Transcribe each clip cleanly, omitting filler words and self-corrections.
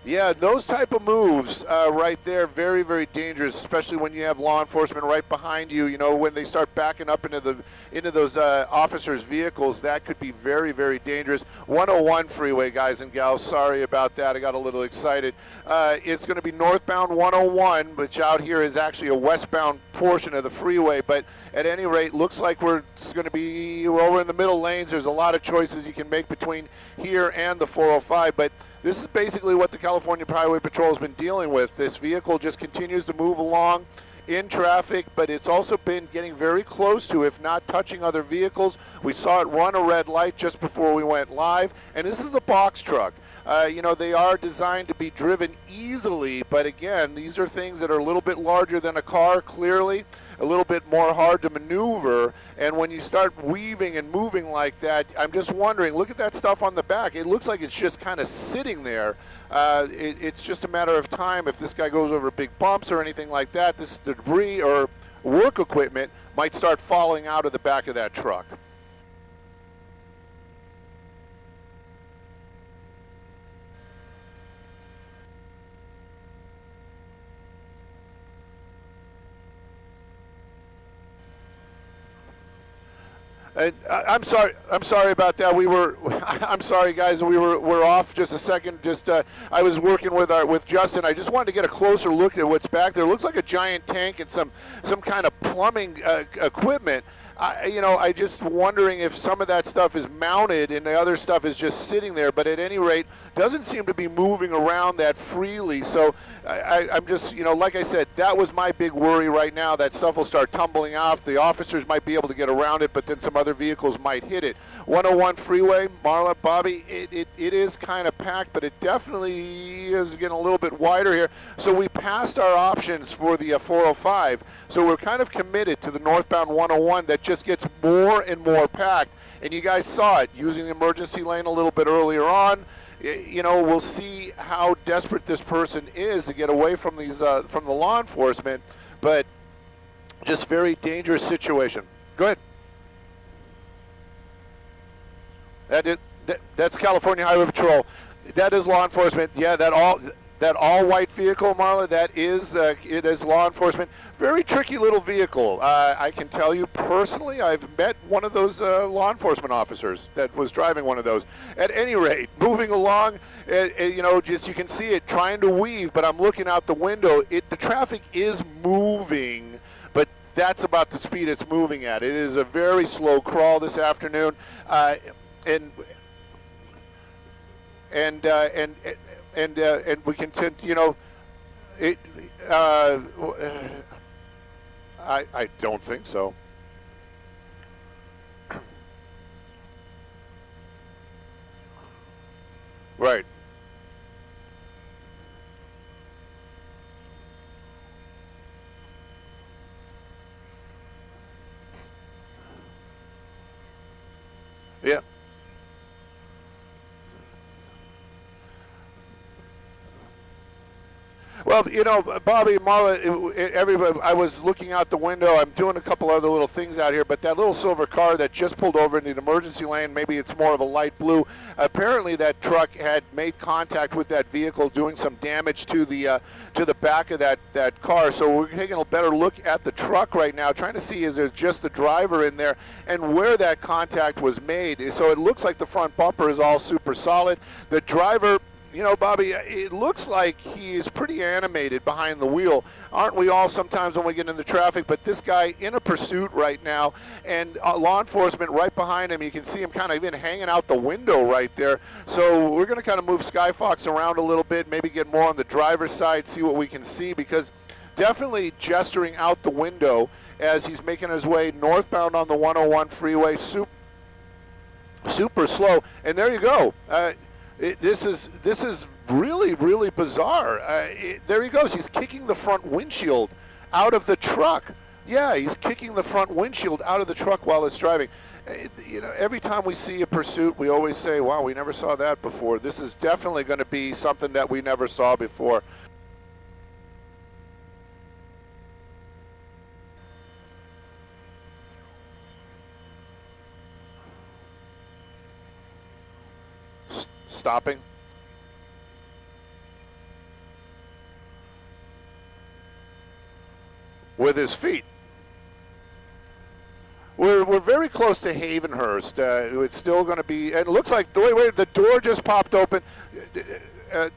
Yeah, those type of moves right there, very, very dangerous, especially when you have law enforcement right behind you. You know, when they start backing up into those officers' vehicles, that could be very, very dangerous. 101 freeway, guys and gals. Sorry about that. I got a little excited. It's going to be northbound 101, which out here is actually a westbound portion of the freeway. But at any rate, looks like we're going to be over in the middle lanes. There's a lot of choices you can make between here and the 405, but this is basically what the California Highway Patrol has been dealing with. This vehicle just continues to move along in traffic, but it's also been getting very close to, if not touching, other vehicles. We saw it run a red light just before we went live, and this is a box truck. You know, they are designed to be driven easily, but again, these are things that are a little bit larger than a car, clearly, a little bit more hard to maneuver, and when you start weaving and moving like that, I'm just wondering, look at that stuff on the back. It looks like it's just kind of sitting there. It's just a matter of time. If this guy goes over big bumps or anything like that, this debris or work equipment might start falling out of the back of that truck. I'm sorry about that. I'm sorry, guys. We're off just a second. I was working with Justin. I just wanted to get a closer look at what's back there. It looks like a giant tank and some kind of plumbing equipment. I just wondering if some of that stuff is mounted and the other stuff is just sitting there, but at any rate, doesn't seem to be moving around that freely. So I'm just, like I said, that was my big worry right now. That stuff will start tumbling off. The officers might be able to get around it, but then some other vehicles might hit it. 101 freeway, Marla, Bobby, it is kind of packed, but it definitely is getting a little bit wider here. So we passed our options for the 405. So we're kind of committed to the northbound 101 that just gets more and more packed, and you guys saw it using the emergency lane a little bit earlier on. We'll see how desperate this person is to get away from these from the law enforcement, but just very dangerous situation. Go ahead. That's California Highway Patrol. That is law enforcement. Yeah, that all white vehicle, Marla, it is law enforcement. Very tricky little vehicle. I can tell you personally, I've met one of those law enforcement officers that was driving one of those. At any rate, moving along, just you can see it trying to weave, but I'm looking out the window. The traffic is moving, but that's about the speed it's moving at. It is a very slow crawl this afternoon, and we continue, I don't think so. Right. Yeah. Well, Bobby, Marla, everybody, I was looking out the window. I'm doing a couple other little things out here, but that little silver car that just pulled over into the emergency lane, maybe it's more of a light blue. Apparently that truck had made contact with that vehicle, doing some damage to the back of that car. So we're taking a better look at the truck right now, trying to see is there just the driver in there and where that contact was made. So it looks like the front bumper is all super solid. The driver, Bobby, it looks like he is pretty animated behind the wheel. Aren't we all sometimes when we get into traffic? But this guy in a pursuit right now, and law enforcement right behind him. You can see him kind of even hanging out the window right there. So we're going to kind of move Skyfox around a little bit, maybe get more on the driver's side, see what we can see, because definitely gesturing out the window as he's making his way northbound on the 101 freeway, super slow. And there you go. This is really, really bizarre. There he goes. He's kicking the front windshield out of the truck. Yeah, he's kicking the front windshield out of the truck while it's driving. Every time we see a pursuit, we always say, wow, we never saw that before. This is definitely going to be something that we never saw before. Stopping. with his feet. We're very close to Havenhurst. It's still going to be, and it looks like, wait, the door just popped open.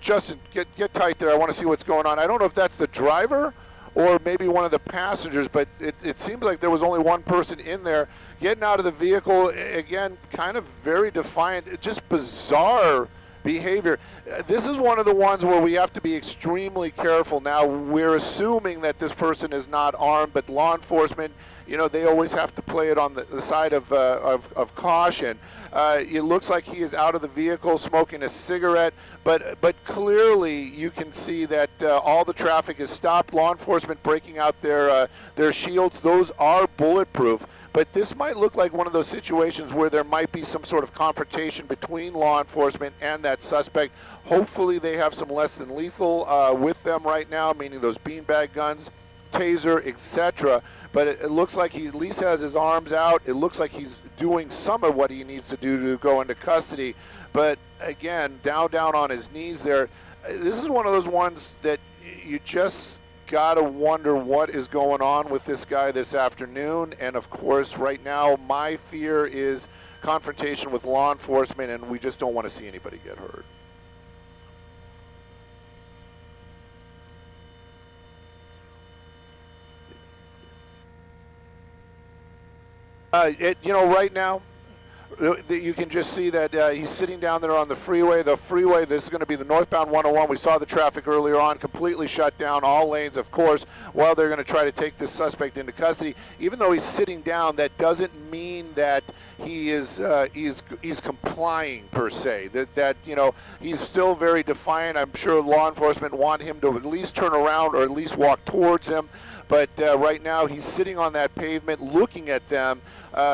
Justin, get tight there. I want to see what's going on. I don't know if that's the driver or maybe one of the passengers, but it seems like there was only one person in there. Getting out of the vehicle, again, kind of very defiant, just bizarre behavior. This is one of the ones where we have to be extremely careful. Now, we're assuming that this person is not armed, but law enforcement, you know, they always have to play it on the side of caution. It looks like he is out of the vehicle smoking a cigarette, but clearly you can see that all the traffic is stopped. Law enforcement breaking out their shields. Those are bulletproof. But this might look like one of those situations where there might be some sort of confrontation between law enforcement and that suspect. Hopefully they have some less than lethal with them right now, meaning those beanbag guns, taser, etc. But it looks like he at least has his arms out. It looks like he's doing some of what he needs to do to go into custody. But again, down on his knees there. This is one of those ones that you just gotta wonder what is going on with this guy this afternoon. And of course, right now, my fear is confrontation with law enforcement, and we just don't want to see anybody get hurt. You know, right now, you can just see that he's sitting down there on the freeway. The freeway, this is going to be the northbound 101. We saw the traffic earlier on, completely shut down, all lanes, of course, while they're going to try to take this suspect into custody. Even though he's sitting down, that doesn't mean that he is he's complying per se. That you know, he's still very defiant. I'm sure law enforcement want him to at least turn around or at least walk towards him. But right now he's sitting on that pavement looking at them,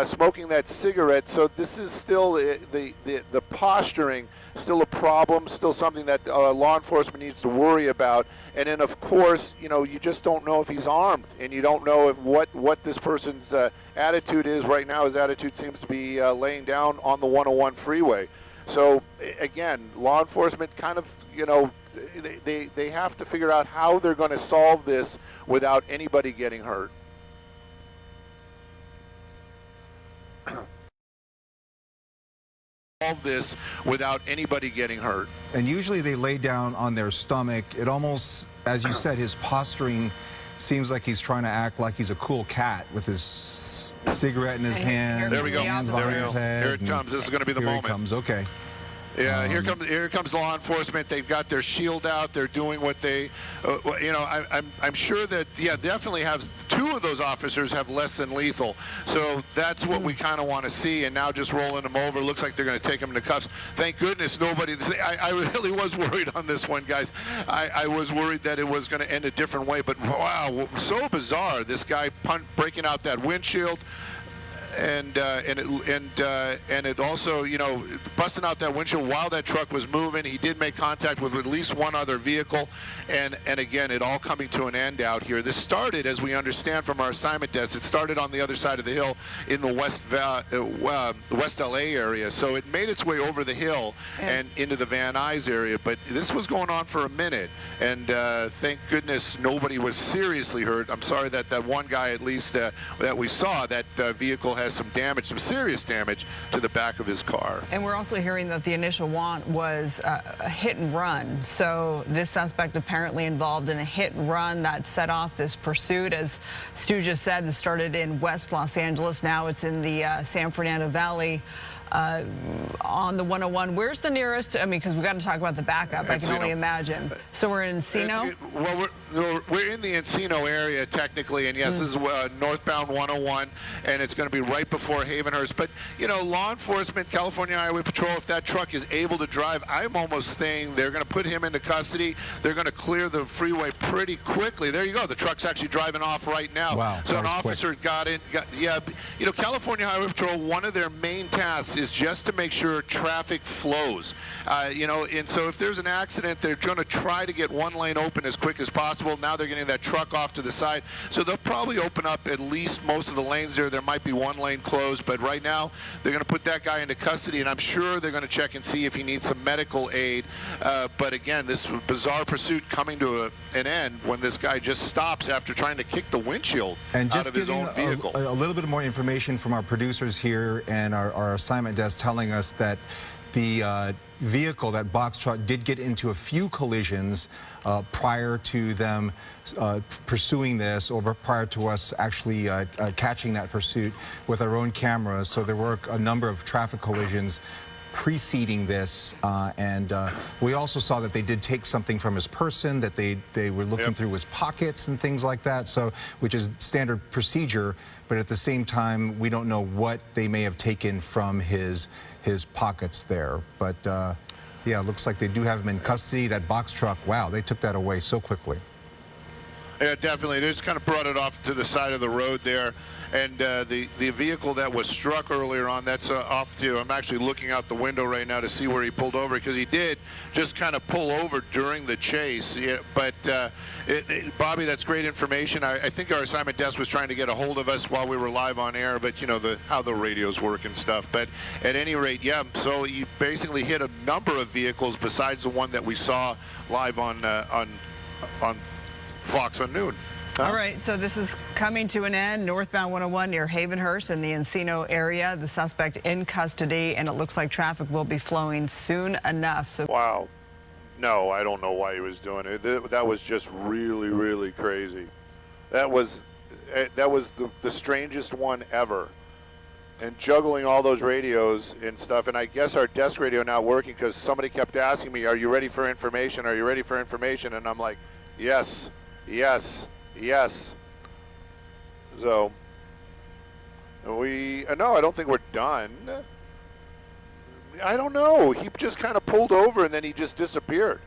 smoking that cigarette. So this is still the posturing, still a problem, still something that law enforcement needs to worry about. And then of course, you know, you just don't know if he's armed, and you don't know if what this person's attitude is. Right now his attitude seems to be laying down on the 101 freeway. So again, law enforcement kind of, you know, they have to figure out how they're going to solve this without anybody getting hurt. Solve this without anybody getting hurt. And usually they lay down on their stomach. It almost, as you said, his posturing seems like he's trying to act like he's a cool cat with his cigarette in his hand. There we go. Hands behind his head. Here it comes. This is going to be the moment. Here it comes. Okay. Yeah, here comes law enforcement. They've got their shield out. They're doing what they, you know. I'm sure that definitely have two of those officers have less than lethal. So that's what we kind of want to see. And now just rolling them over. Looks like they're going to take them into cuffs. Thank goodness nobody. I really was worried on this one, guys. I was worried that it was going to end a different way. But wow, so bizarre. This guy breaking out that windshield. And it also, you know, busting out that windshield while that truck was moving. He did make contact with at least one other vehicle, and again, it all coming to an end out here. This started, as we understand from our assignment desk, it started on the other side of the hill in the West LA area. So it made its way over the hill and into the Van Nuys area. But this was going on for a minute, and thank goodness nobody was seriously hurt. I'm sorry that that one guy, at least that we saw, that vehicle has some damage, some serious damage to the back of his car. And we're also hearing that the initial want was a hit and run. So this suspect apparently involved in a hit and run that set off this pursuit. As Stu just said, this started in West Los Angeles. Now it's in the San Fernando Valley. On the 101, where's the nearest? I mean, because we've got to talk about the backup. I can only imagine. So we're in Encino? Well, we're in the Encino area technically, and yes, this is northbound 101, and it's going to be right before Havenhurst. But, you know, law enforcement, California Highway Patrol, if that truck is able to drive, I'm almost saying they're going to put him into custody. They're going to clear the freeway pretty quickly. There you go. The truck's actually driving off right now. Wow, so an officer got in. Yeah, you know, California Highway Patrol, one of their main tasks is just to make sure traffic flows. You know, and so if there's an accident, they're going to try to get one lane open as quick as possible. possible. Now they're getting that truck off to the side. So they'll probably open up at least most of the lanes there. There might be one lane closed, but right now they're going to put that guy into custody, and I'm sure they're going to check and see if he needs some medical aid. But again, this bizarre pursuit coming to an end when this guy just stops after trying to kick the windshield out of his own vehicle. A little bit more information from our producers here and our assignment desk telling us that the vehicle, that box truck, did get into a few collisions prior to them pursuing this, or prior to us actually catching that pursuit with our own cameras. So there were a number of traffic collisions preceding this, and we also saw that they did take something from his person, that they were looking through his pockets and things like that, so which is standard procedure, but at the same time we don't know what they may have taken from his pockets there. But yeah, it looks like they do have him in custody. That box truck, wow, they took that away so quickly. Yeah, definitely. They just kind of brought it off to the side of the road there. And the vehicle that was struck earlier on, that's off to, I'm actually looking out the window right now to see where he pulled over, because he did just kind of pull over during the chase. Yeah, but Bobby, that's great information. I think our assignment desk was trying to get a hold of us while we were live on air, but you know how the radios work and stuff. But at any rate, yeah, so he basically hit a number of vehicles besides the one that we saw live on Fox on Noon. All right, so this is coming to an end. Northbound 101 near Havenhurst in the Encino area. The suspect in custody, and it looks like traffic will be flowing soon enough. So wow. No, I don't know why he was doing it. That was just really, really crazy. That was the strangest one ever. And juggling all those radios and stuff. And I guess our desk radio now working, because somebody kept asking me, "Are you ready for information? Are you ready for information?" And I'm like, yes, yes. Yes. So no, I don't think we're done. I don't know. He just kind of pulled over and then he just disappeared.